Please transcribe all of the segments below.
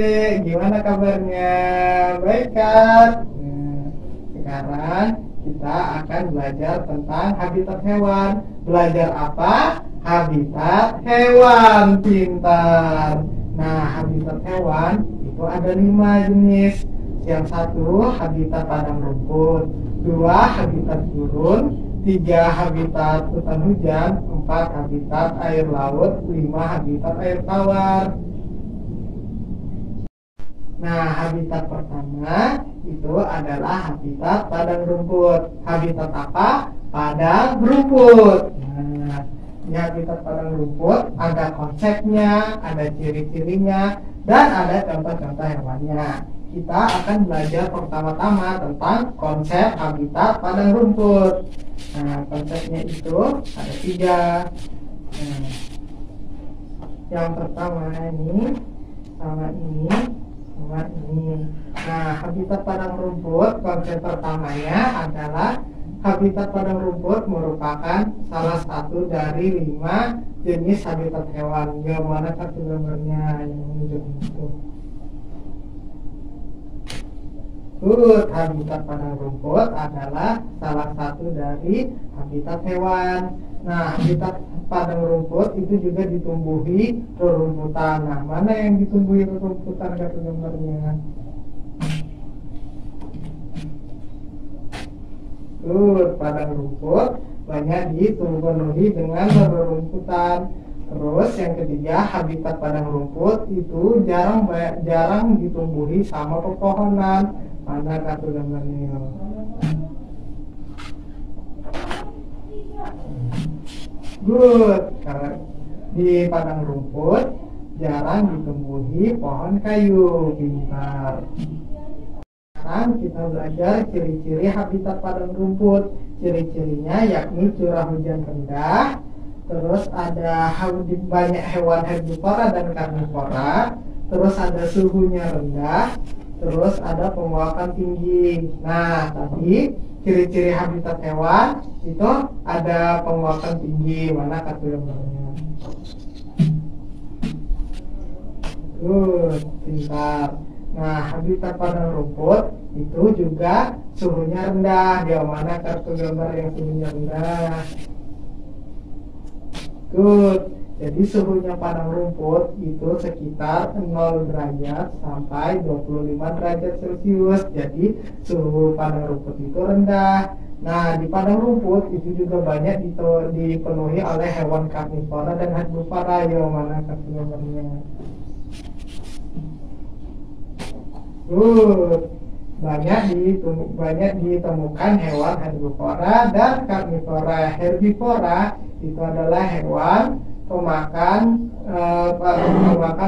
Dek, gimana kabarnya? Baik kan? Nah, sekarang kita akan belajar tentang habitat hewan. Belajar apa? Habitat hewan. Pintar. Nah, habitat hewan itu ada 5 jenis. Yang satu habitat padang rumput, 2 habitat gurun, 3 habitat hutan hujan, 4 habitat air laut, 5 habitat air tawar. Nah, habitat pertama itu adalah habitat padang rumput. Habitat apa? Padang rumput. Nah, di habitat padang rumput ada konsepnya, ada ciri-cirinya, dan ada contoh-contoh hewannya. Kita akan belajar pertama-tama tentang konsep habitat padang rumput. Nah, konsepnya itu ada 3. Nah, yang pertama ini, sama ini, sama ini. Nah, habitat padang rumput, konsep pertamanya adalah habitat padang rumput merupakan salah satu dari 5 jenis habitat hewan. Mana satu gambarnya yang menunjukkan itu? Habitat padang rumput adalah salah satu dari habitat hewan. Nah, habitat padang rumput itu juga ditumbuhi rerumputan. Nah, mana yang ditumbuhi rerumputan kata gambarnya? Padang rumput banyak ditumbuhi dengan rerumputan. Terus yang ketiga, habitat padang rumput itu jarang ditumbuhi sama pepohonan. Mana kartu gambarnya? Karena di padang rumput jarang ditumbuhi pohon kayu. Pintar. Sekarang kita belajar ciri-ciri habitat padang rumput. Ciri-cirinya yakni curah hujan rendah, terus ada banyak hewan herbivora dan karnivora, terus ada suhunya rendah, terus ada penguapan tinggi. Nah, tadi ciri-ciri habitat hewan itu ada penguapan tinggi. Mana kartu gambarnya? Pintar. Nah, habitat padang rumput itu juga suhunya rendah. Di mana kartu gambar yang suhunya rendah? Jadi suhunya padang rumput itu sekitar 0 derajat sampai 25 derajat Celcius. Jadi suhu padang rumput itu rendah. Nah, di padang rumput itu juga banyak dipenuhi oleh hewan karnivora dan herbivora. Mana kartu gambarnya? Banyak ditemukan hewan herbivora dan karnivora. Herbivora itu adalah hewan pemakan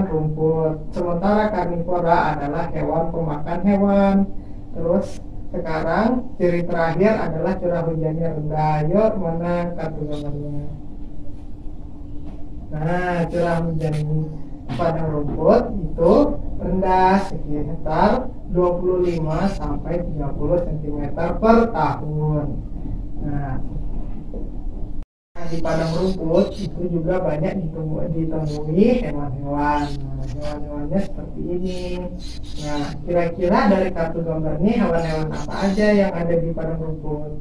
rumput, sementara karnivora adalah hewan pemakan hewan. Terus sekarang ciri terakhir adalah curah hujannya rendah. Mana kartu gambarnya? Nah, curah hujan padang rumput itu rendah, sekitar 25 sampai 30 cm per tahun. Nah, di padang rumput itu juga banyak ditemui hewan-hewan. Nah, hewan-hewannya seperti ini. Nah, kira-kira dari kartu gambar ini hewan-hewan apa aja yang ada di padang rumput?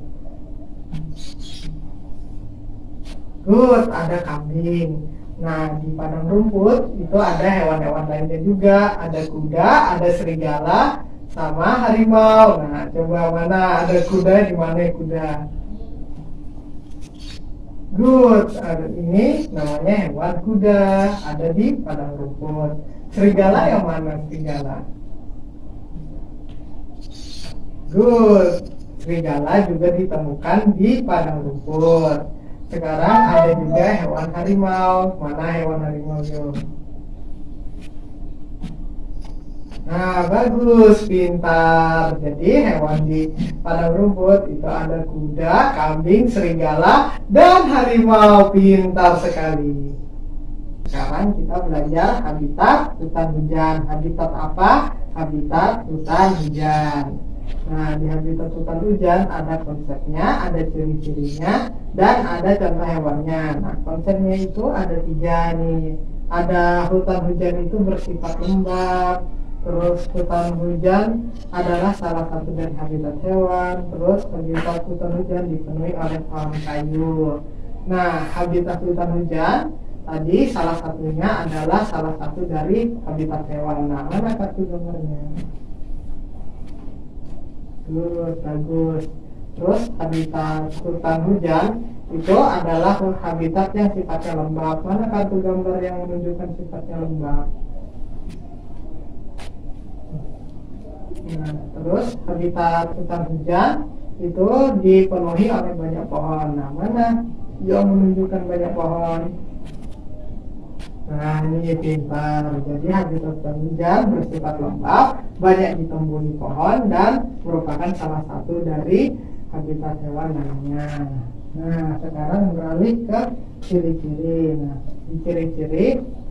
Ada kambing. Nah, di padang rumput itu ada hewan-hewan lainnya juga. Ada kuda, ada serigala, sama harimau. Nah, coba mana ada kuda, di mana kuda? Ini namanya hewan kuda, ada di padang rumput. Serigala yang mana serigala? Serigala juga ditemukan di padang rumput. Sekarang ada juga hewan harimau. Mana hewan harimau? Nah, bagus, pintar. Jadi hewan di padang rumput itu ada kuda, kambing, serigala, dan harimau. Pintar sekali. Sekarang kita belajar habitat hutan hujan. Habitat apa? Habitat hutan hujan. Nah, di habitat hutan hujan ada konsepnya, ada ciri-cirinya, dan ada contoh hewannya. Nah, konsepnya itu ada 3 nih. Ada hutan hujan itu bersifat lembab, Terus hutan hujan adalah salah satu dari habitat hewan. Terus habitat hutan hujan dipenuhi oleh pohon kayu. Nah, habitat hutan hujan tadi salah satunya adalah salah satu dari habitat hewan. Nah, mana kartu gambarnya? Bagus. Terus habitat hutan hujan itu adalah habitat yang sifatnya lembab. Mana kartu gambar yang menunjukkan sifatnya lembab? Nah, terus habitat hutan hujan itu dipenuhi oleh banyak pohon. Nah, mana yang menunjukkan banyak pohon? Nah, ini pintar. Jadi habitat hutan hujan bersifat lembab, banyak ditumbuhi pohon, dan merupakan salah satu dari habitat hewan namanya. Nah, sekarang beralih ke ciri-ciri. Nah, di ciri-ciri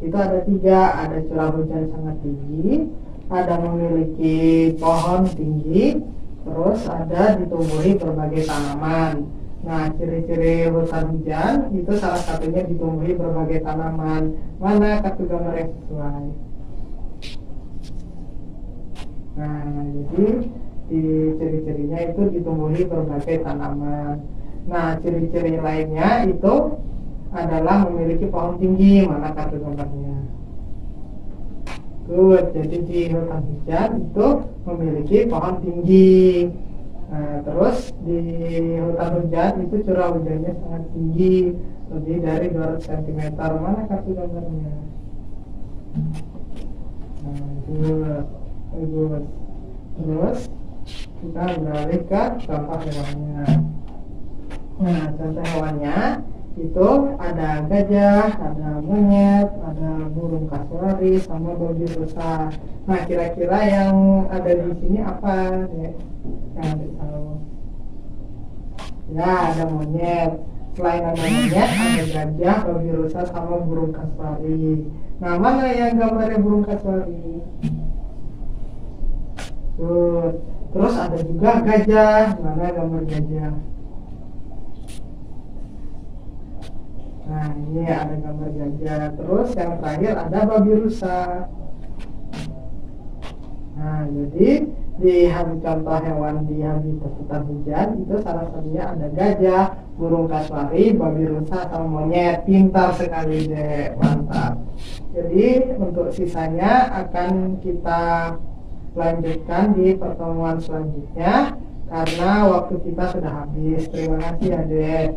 itu ada 3. Ada curah hujan sangat tinggi, ada memiliki pohon tinggi, terus ada ditumbuhi berbagai tanaman. Nah, ciri-ciri hutan hujan itu salah satunya ditumbuhi berbagai tanaman. Mana kartu gambar yang sesuai? Nah, jadi di ciri-cirinya itu ditumbuhi berbagai tanaman. Nah, ciri-ciri lainnya itu adalah memiliki pohon tinggi. Mana kartu gambarnya? Good. Jadi di hutan hujan itu memiliki pohon tinggi. Nah, terus di hutan hujan itu curah hujannya sangat tinggi, lebih dari 200 cm. Mana kartu gambarnya? Nah, good. Bagus. Terus kita beralih ke contoh hewannya. Nah, contoh hewannya itu ada gajah, ada monyet, ada burung kasuari, sama babi rusa. Nah, kira-kira yang ada di sini apa? Yang ada tahu? Ya, ada monyet. Selain ada monyet, ada gajah, babi rusa, sama burung kasuari. Nah, mana yang gambarnya burung kasuari? Tuh. Terus ada juga gajah. Mana gambar gajah? Nah, ini ada gambar gajah. Terus yang terakhir ada babi rusa. Nah, jadi di contoh hewan di habitat hutan hujan itu salah satunya ada gajah, burung kasuari, babi rusa, sama monyet. Pintar sekali deh, mantap. Jadi untuk sisanya akan kita lanjutkan di pertemuan selanjutnya karena waktu kita sudah habis. Terima kasih, Adek.